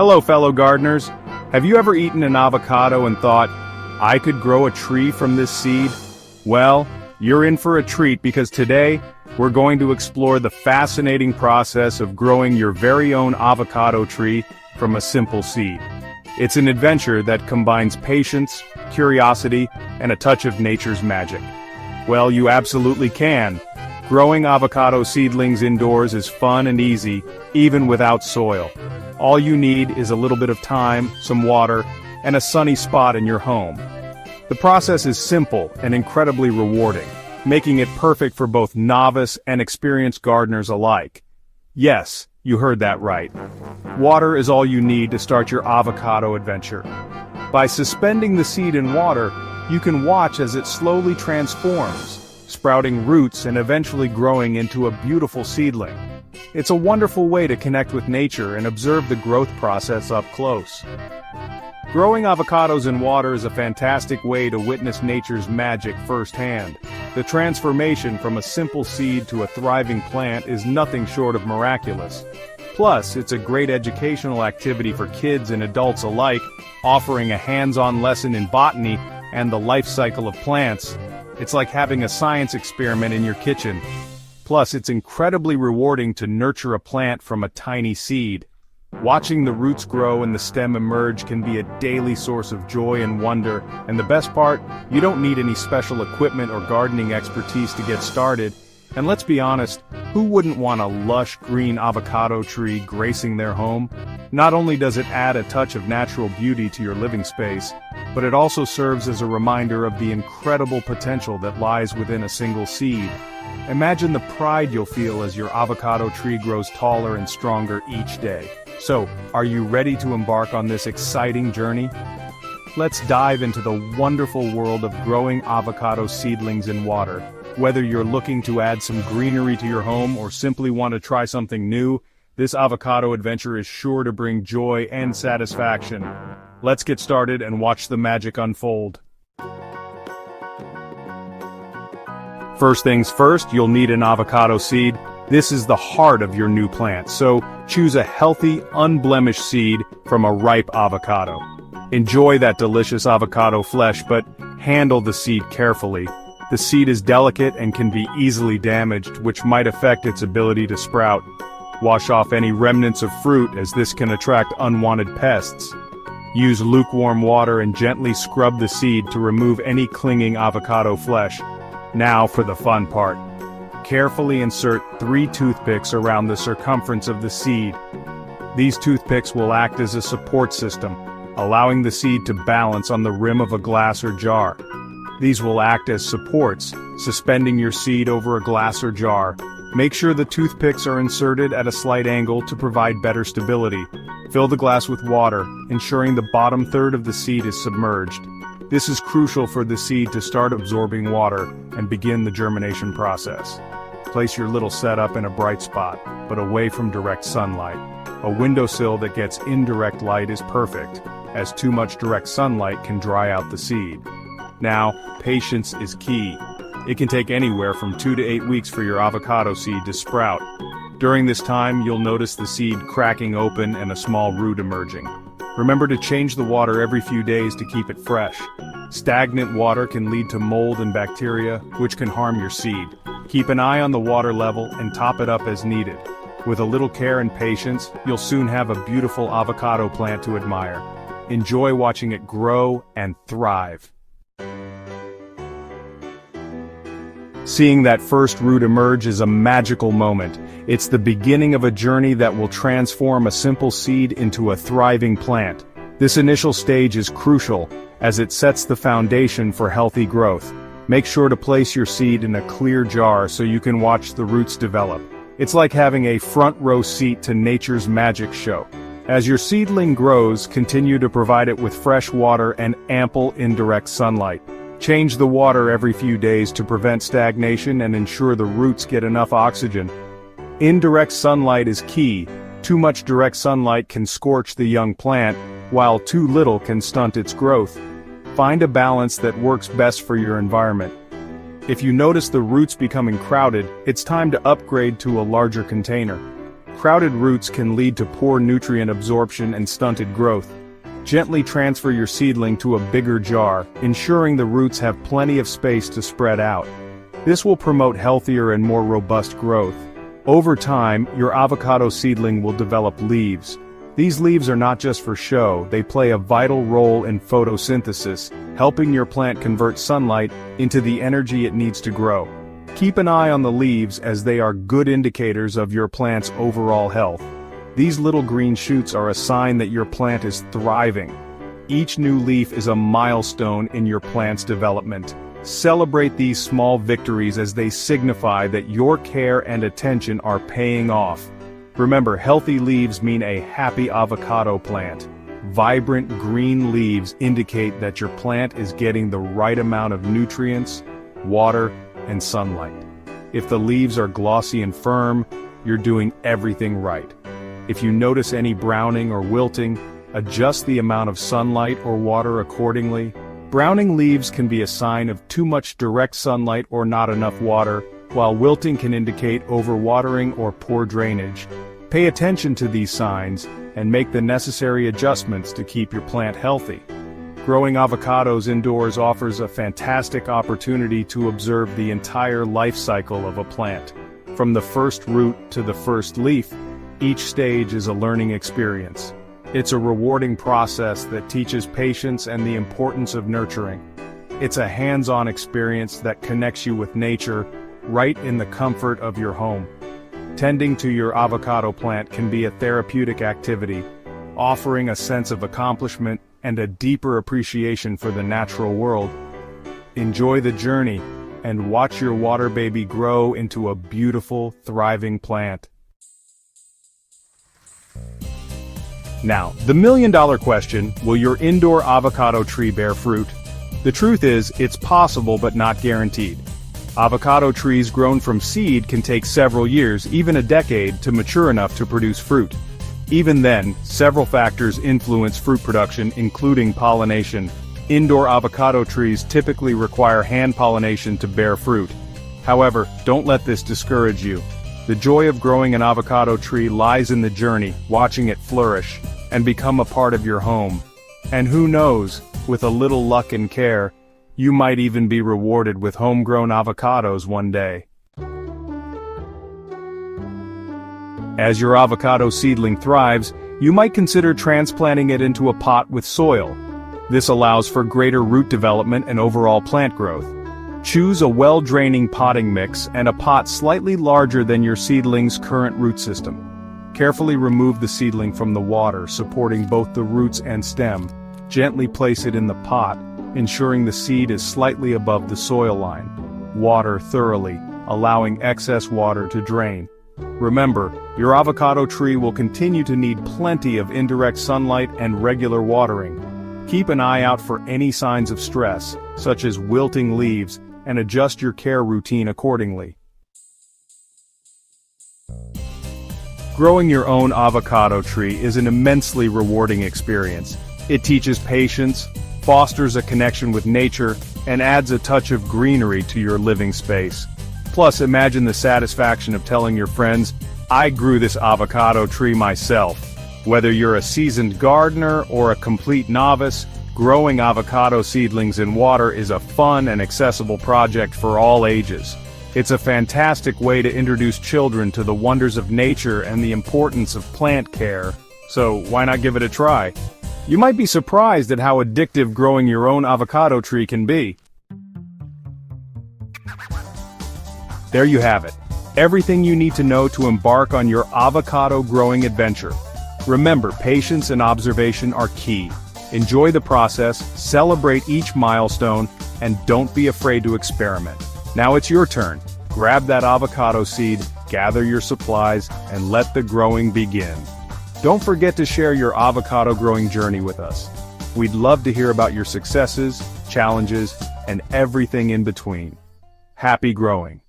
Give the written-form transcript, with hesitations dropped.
Hello, fellow gardeners. Have you ever eaten an avocado and thought, I could grow a tree from this seed? Well, you're in for a treat because today, we're going to explore the fascinating process of growing your very own avocado tree from a simple seed. It's an adventure that combines patience, curiosity, and a touch of nature's magic. Well, you absolutely can. Growing avocado seedlings indoors is fun and easy, even without soil. All you need is a little bit of time, some water, and a sunny spot in your home. The process is simple and incredibly rewarding, making it perfect for both novice and experienced gardeners alike. Yes, you heard that right. Water is all you need to start your avocado adventure. By suspending the seed in water, you can watch as it slowly transforms, sprouting roots and eventually growing into a beautiful seedling. It's a wonderful way to connect with nature and observe the growth process up close. Growing avocados in water is a fantastic way to witness nature's magic firsthand. The transformation from a simple seed to a thriving plant is nothing short of miraculous. Plus, it's a great educational activity for kids and adults alike, offering a hands-on lesson in botany and the life cycle of plants. It's like having a science experiment in your kitchen. Plus, it's incredibly rewarding to nurture a plant from a tiny seed. Watching the roots grow and the stem emerge can be a daily source of joy and wonder, and the best part, you don't need any special equipment or gardening expertise to get started. And let's be honest, who wouldn't want a lush green avocado tree gracing their home? Not only does it add a touch of natural beauty to your living space, but it also serves as a reminder of the incredible potential that lies within a single seed. Imagine the pride you'll feel as your avocado tree grows taller and stronger each day. So, are you ready to embark on this exciting journey? Let's dive into the wonderful world of growing avocado seedlings in water. Whether you're looking to add some greenery to your home or simply want to try something new, this avocado adventure is sure to bring joy and satisfaction. Let's get started and watch the magic unfold. First things first, you'll need an avocado seed. This is the heart of your new plant, so choose a healthy, unblemished seed from a ripe avocado. Enjoy that delicious avocado flesh, but handle the seed carefully. The seed is delicate and can be easily damaged, which might affect its ability to sprout. Wash off any remnants of fruit, as this can attract unwanted pests. Use lukewarm water and gently scrub the seed to remove any clinging avocado flesh. Now for the fun part. Carefully insert 3 toothpicks around the circumference of the seed. These toothpicks will act as a support system, allowing the seed to balance on the rim of a glass or jar. These will act as supports, suspending your seed over a glass or jar. Make sure the toothpicks are inserted at a slight angle to provide better stability. Fill the glass with water, ensuring the bottom third of the seed is submerged. This is crucial for the seed to start absorbing water and begin the germination process. Place your little setup in a bright spot, but away from direct sunlight. A windowsill that gets indirect light is perfect, as too much direct sunlight can dry out the seed. Now, patience is key. It can take anywhere from 2 to 8 weeks for your avocado seed to sprout. During this time, you'll notice the seed cracking open and a small root emerging. Remember to change the water every few days to keep it fresh. Stagnant water can lead to mold and bacteria, which can harm your seed. Keep an eye on the water level and top it up as needed. With a little care and patience, you'll soon have a beautiful avocado plant to admire. Enjoy watching it grow and thrive. Seeing that first root emerge is a magical moment. It's the beginning of a journey that will transform a simple seed into a thriving plant. This initial stage is crucial, as it sets the foundation for healthy growth. Make sure to place your seed in a clear jar so you can watch the roots develop. It's like having a front row seat to nature's magic show. As your seedling grows, continue to provide it with fresh water and ample indirect sunlight. Change the water every few days to prevent stagnation and ensure the roots get enough oxygen. Indirect sunlight is key. Too much direct sunlight can scorch the young plant, while too little can stunt its growth. Find a balance that works best for your environment. If you notice the roots becoming crowded, it's time to upgrade to a larger container. Crowded roots can lead to poor nutrient absorption and stunted growth. Gently transfer your seedling to a bigger jar, ensuring the roots have plenty of space to spread out. This will promote healthier and more robust growth. Over time, your avocado seedling will develop leaves. These leaves are not just for show, they play a vital role in photosynthesis, helping your plant convert sunlight into the energy it needs to grow. Keep an eye on the leaves as they are good indicators of your plant's overall health. These little green shoots are a sign that your plant is thriving. Each new leaf is a milestone in your plant's development. Celebrate these small victories as they signify that your care and attention are paying off. Remember, healthy leaves mean a happy avocado plant. Vibrant green leaves indicate that your plant is getting the right amount of nutrients, water, and sunlight. If the leaves are glossy and firm, you're doing everything right. If you notice any browning or wilting, adjust the amount of sunlight or water accordingly. Browning leaves can be a sign of too much direct sunlight or not enough water, while wilting can indicate overwatering or poor drainage. Pay attention to these signs and make the necessary adjustments to keep your plant healthy. Growing avocados indoors offers a fantastic opportunity to observe the entire life cycle of a plant. From the first root to the first leaf, each stage is a learning experience. It's a rewarding process that teaches patience and the importance of nurturing. It's a hands-on experience that connects you with nature, right in the comfort of your home. Tending to your avocado plant can be a therapeutic activity, offering a sense of accomplishment and a deeper appreciation for the natural world. Enjoy the journey, and watch your water baby grow into a beautiful, thriving plant. Now, the million-dollar question, will your indoor avocado tree bear fruit? The truth is, it's possible but not guaranteed. Avocado trees grown from seed can take several years, even a decade, to mature enough to produce fruit. Even then, several factors influence fruit production, including pollination. Indoor avocado trees typically require hand pollination to bear fruit. However, don't let this discourage you. The joy of growing an avocado tree lies in the journey, watching it flourish, and become a part of your home. And who knows, with a little luck and care, you might even be rewarded with homegrown avocados one day. As your avocado seedling thrives, you might consider transplanting it into a pot with soil. This allows for greater root development and overall plant growth. Choose a well-draining potting mix and a pot slightly larger than your seedling's current root system. Carefully remove the seedling from the water, supporting both the roots and stem. Gently place it in the pot, ensuring the seed is slightly above the soil line. Water thoroughly, allowing excess water to drain. Remember, your avocado tree will continue to need plenty of indirect sunlight and regular watering. Keep an eye out for any signs of stress, such as wilting leaves, and adjust your care routine accordingly. Growing your own avocado tree is an immensely rewarding experience. It teaches patience, fosters a connection with nature, and adds a touch of greenery to your living space. Plus, imagine the satisfaction of telling your friends, "I grew this avocado tree myself." Whether you're a seasoned gardener or a complete novice, growing avocado seedlings in water is a fun and accessible project for all ages. It's a fantastic way to introduce children to the wonders of nature and the importance of plant care. So why not give it a try? You might be surprised at how addictive growing your own avocado tree can be. There you have it. Everything you need to know to embark on your avocado growing adventure. Remember, patience and observation are key. Enjoy the process, celebrate each milestone, and don't be afraid to experiment. Now it's your turn. Grab that avocado seed, gather your supplies, and let the growing begin. Don't forget to share your avocado growing journey with us. We'd love to hear about your successes, challenges, and everything in between. Happy growing!